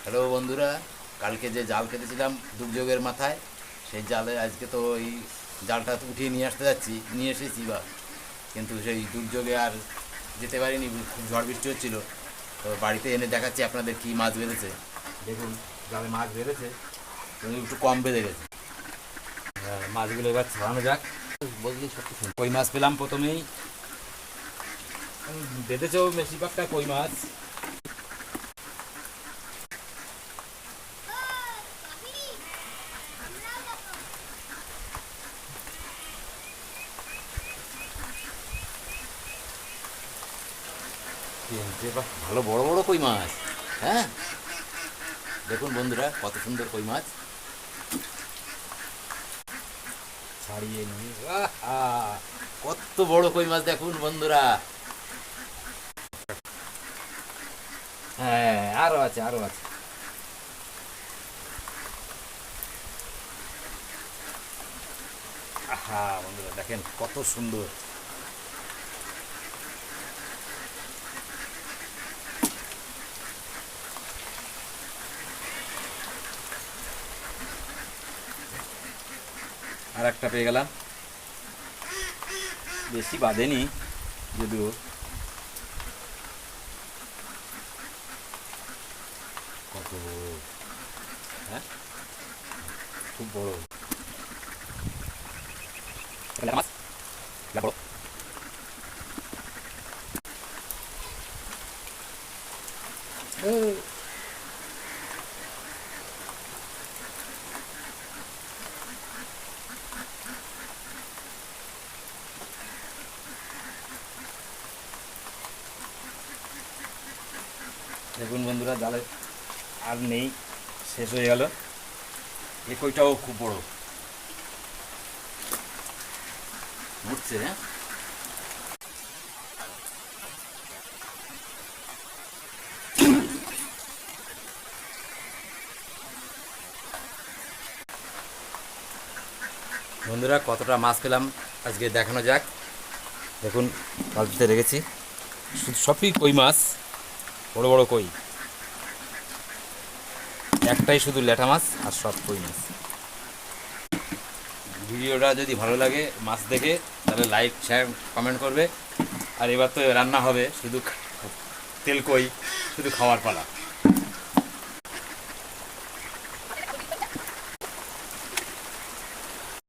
Hello বন্ধুরা, কালকে যে জাল কেটেছিলাম দুর্যোগের মাথায়, সেই জালে আজকে তো ওই জালটা উঠিয়ে নিয়ে এসেছি বা, কিন্তু সেই দুর্যোগে আর যেতে পারিনি, খুব ঝড় বৃষ্টি হচ্ছিল। তো বাড়িতে এনে দেখাচ্ছি আপনাদের কি মাছ বেঁধেছে। দেখুন, জালে মাছ বেঁধেছে, কিন্তু একটু কম বেঁধে গেছে। মাছগুলো এবার ছাড়ানো যাক। বললি সত্যি কই মাছ পেলাম প্রথমেই। বেঁধেছেও বেশিরভাগটা কই মাছ। ভালো বড় বড় কই মাছ। হ্যাঁ, দেখুন বন্ধুরা, কত সুন্দর কই মাছ ছাড়িয়ে নিয়ে। কত বড় কই মাছ দেখুন বন্ধুরা। হ্যাঁ, আরো আছে, আরো আছে। আহা বন্ধুরা, দেখেন কত সুন্দর। আর একটা পেয়ে গেলাম, বেশি বাঁধেনি যদিও। কত বড়! হ্যাঁ, খুব বড় মাছ। বড়। দেখুন বন্ধুরা, জালে আর নেই, শেষ হয়ে গেল। এই কইটাও খুব বড় উঠছে। হ্যাঁ, বন্ধুরা, কতটা মাছ পেলাম আজকে দেখানো যাক। দেখুন, বালতিতে রেখেছি, শুধু সবই কই মাছ, বড় বড় কই। একটাই শুধু ল্যাঠা মাছ, আর সব কই মাছ। ভিডিওটা যদি ভালো লাগে মাছ দেখে, তাহলে লাইক শেয়ার কমেন্ট করবে। আর এবার তো রান্না হবে, শুধু তেল কই, শুধু খাওয়ার পালা।